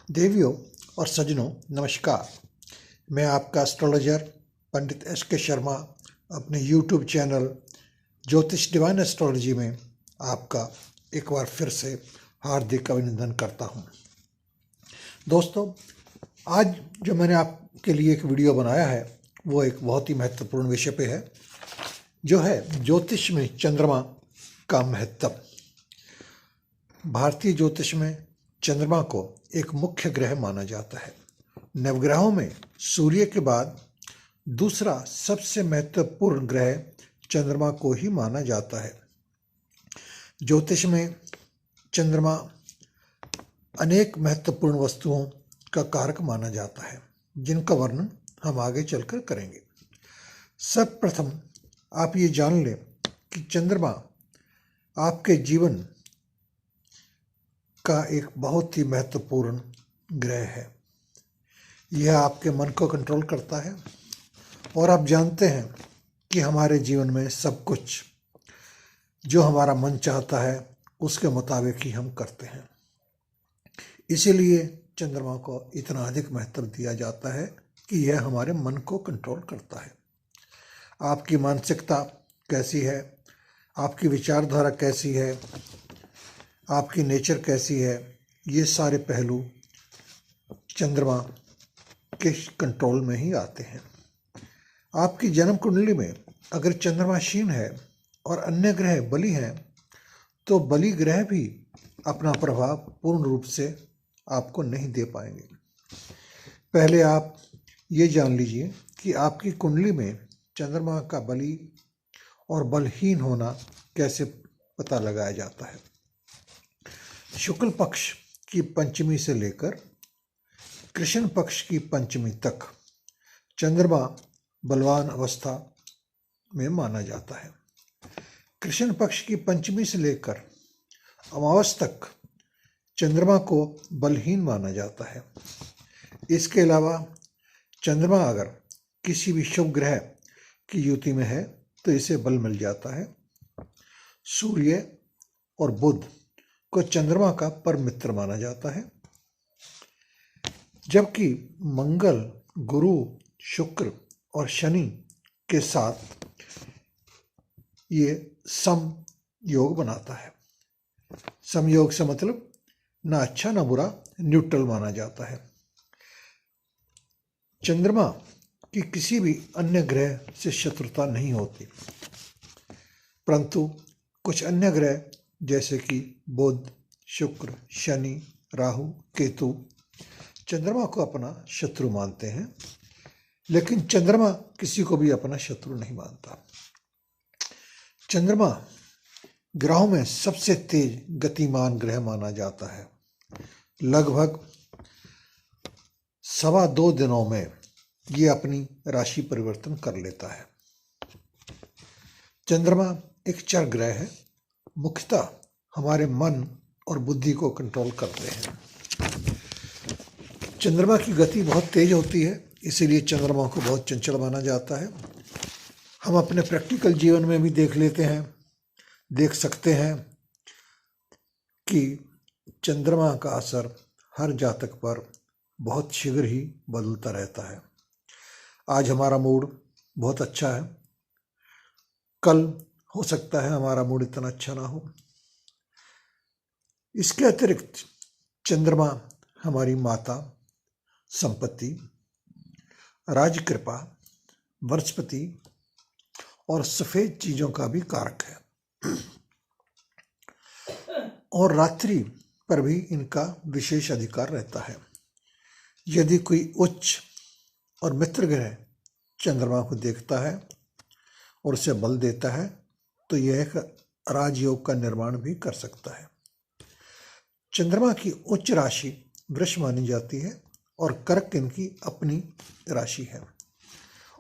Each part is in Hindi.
देवियों और सज्जनों, नमस्कार। मैं आपका एस्ट्रोलॉजर पंडित एस.के. शर्मा अपने यूट्यूब चैनल ज्योतिष डिवाइन एस्ट्रोलॉजी में आपका एक बार फिर से हार्दिक अभिनंदन करता हूं। दोस्तों, आज जो मैंने आपके लिए एक वीडियो बनाया है वो एक बहुत ही महत्वपूर्ण विषय पे है, जो है ज्योतिष में चंद्रमा का महत्व। भारतीय ज्योतिष में चंद्रमा को एक मुख्य ग्रह माना जाता है। नवग्रहों में सूर्य के बाद दूसरा सबसे महत्वपूर्ण ग्रह चंद्रमा को ही माना जाता है। ज्योतिष में चंद्रमा अनेक महत्वपूर्ण वस्तुओं का कारक माना जाता है, जिनका वर्णन हम आगे चलकर करेंगे। सर्वप्रथम आप ये जान लें कि चंद्रमा आपके जीवन का एक बहुत ही महत्वपूर्ण ग्रह है। यह आपके मन को कंट्रोल करता है और आप जानते हैं कि हमारे जीवन में सब कुछ जो हमारा मन चाहता है उसके मुताबिक ही हम करते हैं। इसीलिए चंद्रमा को इतना अधिक महत्व दिया जाता है कि यह हमारे मन को कंट्रोल करता है। आपकी मानसिकता कैसी है, आपकी विचारधारा कैसी है, आपकी नेचर कैसी है, ये सारे पहलू चंद्रमा के कंट्रोल में ही आते हैं। आपकी जन्म कुंडली में अगर चंद्रमा क्षीण है और अन्य ग्रह बली हैं, तो बली ग्रह भी अपना प्रभाव पूर्ण रूप से आपको नहीं दे पाएंगे। पहले आप ये जान लीजिए कि आपकी कुंडली में चंद्रमा का बली और बलहीन होना कैसे पता लगाया जाता है। शुक्ल पक्ष की पंचमी से लेकर कृष्ण पक्ष की पंचमी तक चंद्रमा बलवान अवस्था में माना जाता है। कृष्ण पक्ष की पंचमी से लेकर अमावस तक चंद्रमा को बलहीन माना जाता है। इसके अलावा चंद्रमा अगर किसी भी शुभ ग्रह की युति में है तो इसे बल मिल जाता है। सूर्य और बुध को चंद्रमा का परम मित्र माना जाता है, जबकि मंगल, गुरु, शुक्र और शनि के साथ ये सम योग बनाता है। समयोग से मतलब ना अच्छा ना बुरा, न्यूट्रल माना जाता है। चंद्रमा की किसी भी अन्य ग्रह से शत्रुता नहीं होती, परंतु कुछ अन्य ग्रह जैसे कि बुध, शुक्र, शनि, राहु, केतु चंद्रमा को अपना शत्रु मानते हैं, लेकिन चंद्रमा किसी को भी अपना शत्रु नहीं मानता। चंद्रमा ग्रहों में सबसे तेज गतिमान ग्रह माना जाता है। लगभग 2.25 दिनों में ये अपनी राशि परिवर्तन कर लेता है। चंद्रमा एक चर ग्रह है, मुख्यतः हमारे मन और बुद्धि को कंट्रोल करते हैं। चंद्रमा की गति बहुत तेज होती है, इसीलिए चंद्रमा को बहुत चंचल माना जाता है। हम अपने प्रैक्टिकल जीवन में भी देख सकते हैं कि चंद्रमा का असर हर जातक पर बहुत शीघ्र ही बदलता रहता है। आज हमारा मूड बहुत अच्छा है, कल हो सकता है हमारा मूड इतना अच्छा ना हो। इसके अतिरिक्त चंद्रमा हमारी माता, संपत्ति, राजकृपा, वनस्पति और सफेद चीजों का भी कारक है, और रात्रि पर भी इनका विशेष अधिकार रहता है। यदि कोई उच्च और मित्र ग्रह चंद्रमा को देखता है और उसे बल देता है तो यह एक राजयोग का निर्माण भी कर सकता है। चंद्रमा की उच्च राशि वृष मानी जाती है और कर्क इनकी अपनी राशि है,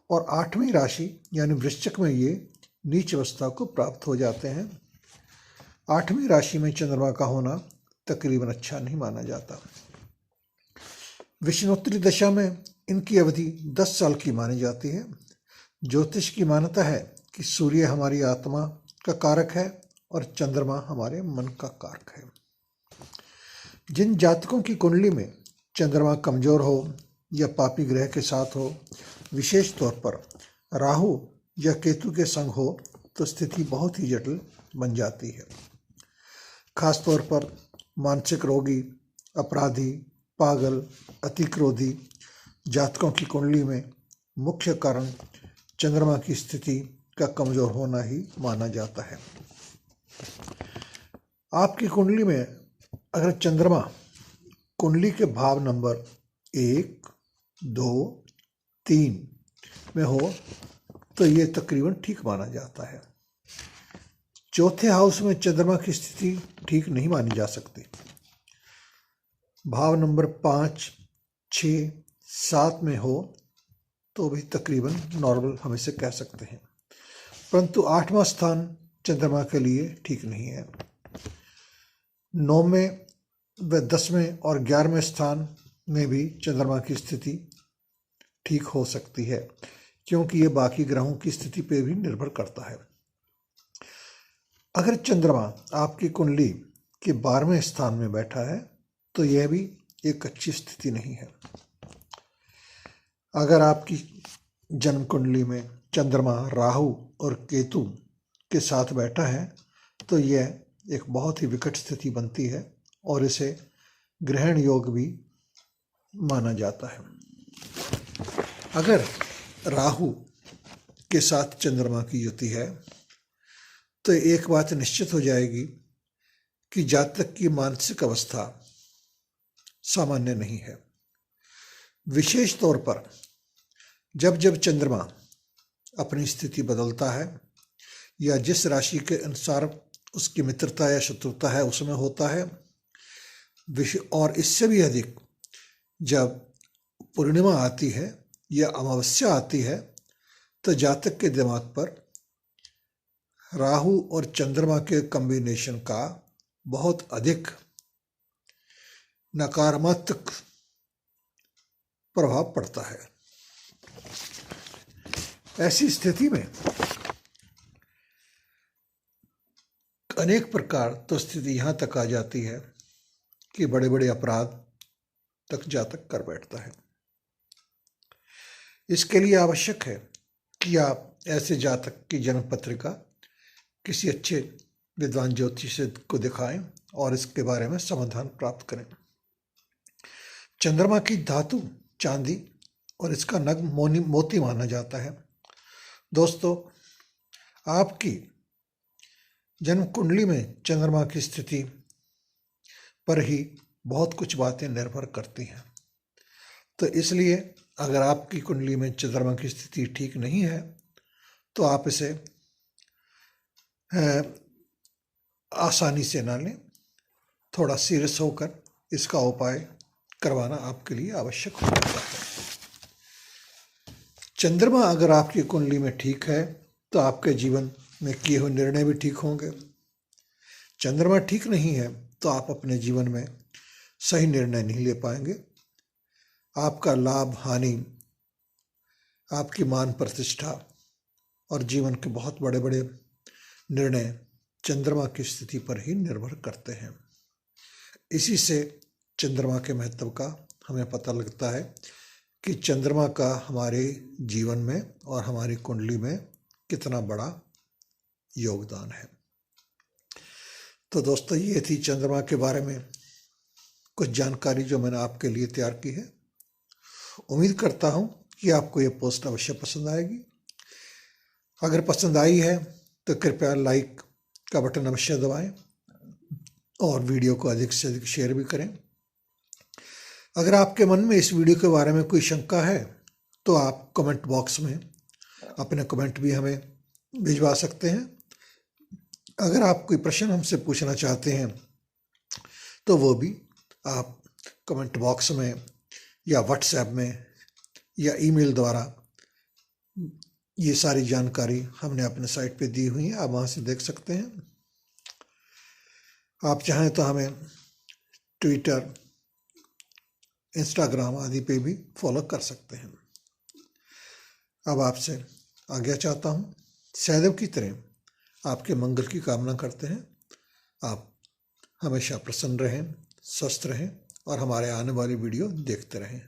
और 8वीं राशि यानी वृश्चिक में ये नीच अवस्था को प्राप्त हो जाते हैं। 8वीं राशि में चंद्रमा का होना तकरीबन अच्छा नहीं माना जाता। विष्णुोत्तरी दशा में इनकी अवधि 10 साल की मानी जाती है। ज्योतिष की मान्यता है कि सूर्य हमारी आत्मा का कारक है और चंद्रमा हमारे मन का कारक है। जिन जातकों की कुंडली में चंद्रमा कमजोर हो या पापी ग्रह के साथ हो, विशेष तौर पर राहु या केतु के संग हो, तो स्थिति बहुत ही जटिल बन जाती है। खासतौर पर मानसिक रोगी, अपराधी, पागल, अतिक्रोधी जातकों की कुंडली में मुख्य कारण चंद्रमा की स्थिति का कमजोर होना ही माना जाता है। आपकी कुंडली में अगर चंद्रमा कुंडली के भाव नंबर 1, 2, 3 में हो तो ये तकरीबन ठीक माना जाता है। चौथे हाउस में चंद्रमा की स्थिति ठीक नहीं मानी जा सकती। भाव नंबर 5, 6, 7 में हो तो भी तकरीबन नॉर्मल हम इसे कह सकते हैं, परंतु 8वां स्थान चंद्रमा के लिए ठीक नहीं है। 9वें व 10वें और 11वें स्थान में भी चंद्रमा की स्थिति ठीक हो सकती है, क्योंकि ये बाकी ग्रहों की स्थिति पर भी निर्भर करता है। अगर चंद्रमा आपकी कुंडली के 12वें स्थान में बैठा है तो यह भी एक अच्छी स्थिति नहीं है। अगर आपकी जन्म कुंडली में चंद्रमा राहु और केतु के साथ बैठा है तो यह एक बहुत ही विकट स्थिति बनती है और इसे ग्रहण योग भी माना जाता है। अगर राहु के साथ चंद्रमा की युति है तो एक बात निश्चित हो जाएगी कि जातक की मानसिक अवस्था सामान्य नहीं है। विशेष तौर पर जब जब चंद्रमा अपनी स्थिति बदलता है या जिस राशि के अनुसार उसकी मित्रता या शत्रुता है उसमें होता है, और इससे भी अधिक जब पूर्णिमा आती है या अमावस्या आती है तो जातक के दिमाग पर राहु और चंद्रमा के कॉम्बिनेशन का बहुत अधिक नकारात्मक प्रभाव पड़ता है। ऐसी स्थिति में अनेक प्रकार तो स्थिति यहाँ तक आ जाती है कि बड़े बड़े अपराध तक जातक कर बैठता है। इसके लिए आवश्यक है कि आप ऐसे जातक की जन्म पत्रिका किसी अच्छे विद्वान ज्योतिषी को दिखाएं और इसके बारे में समाधान प्राप्त करें। चंद्रमा की धातु चांदी और इसका नग मोती माना जाता है। दोस्तों, आपकी जन्म कुंडली में चंद्रमा की स्थिति पर ही बहुत कुछ बातें निर्भर करती हैं। तो इसलिए अगर आपकी कुंडली में चंद्रमा की स्थिति ठीक नहीं है तो आप इसे आसानी से ना लें, थोड़ा सीरियस होकर इसका उपाय करवाना आपके लिए आवश्यक हो जाता है। चंद्रमा अगर आपकी कुंडली में ठीक है तो आपके जीवन में किए हुए निर्णय भी ठीक होंगे। चंद्रमा ठीक नहीं है तो आप अपने जीवन में सही निर्णय नहीं ले पाएंगे। आपका लाभ हानि, आपकी मान प्रतिष्ठा और जीवन के बहुत बड़े बड़े निर्णय चंद्रमा की स्थिति पर ही निर्भर करते हैं। इसी से चंद्रमा के महत्व का हमें पता लगता है कि चंद्रमा का हमारे जीवन में और हमारी कुंडली में कितना बड़ा योगदान है। तो दोस्तों, ये थी चंद्रमा के बारे में कुछ जानकारी जो मैंने आपके लिए तैयार की है। उम्मीद करता हूँ कि आपको ये पोस्ट अवश्य पसंद आएगी। अगर पसंद आई है तो कृपया लाइक का बटन अवश्य दबाएं और वीडियो को अधिक से अधिक शेयर भी करें। अगर आपके मन में इस वीडियो के बारे में कोई शंका है तो आप कमेंट बॉक्स में अपने कमेंट भी हमें भिजवा सकते हैं। अगर आप कोई प्रश्न हमसे पूछना चाहते हैं तो वो भी आप कमेंट बॉक्स में या व्हाट्सएप में या ईमेल द्वारा, ये सारी जानकारी हमने अपने साइट पे दी हुई है, आप वहाँ से देख सकते हैं। आप चाहें तो हमें ट्विटर, इंस्टाग्राम आदि पे भी फॉलो कर सकते हैं। अब आपसे आज्ञा चाहता हूँ। सदैव की तरह आपके मंगल की कामना करते हैं। आप हमेशा प्रसन्न रहें, स्वस्थ रहें और हमारे आने वाली वीडियो देखते रहें।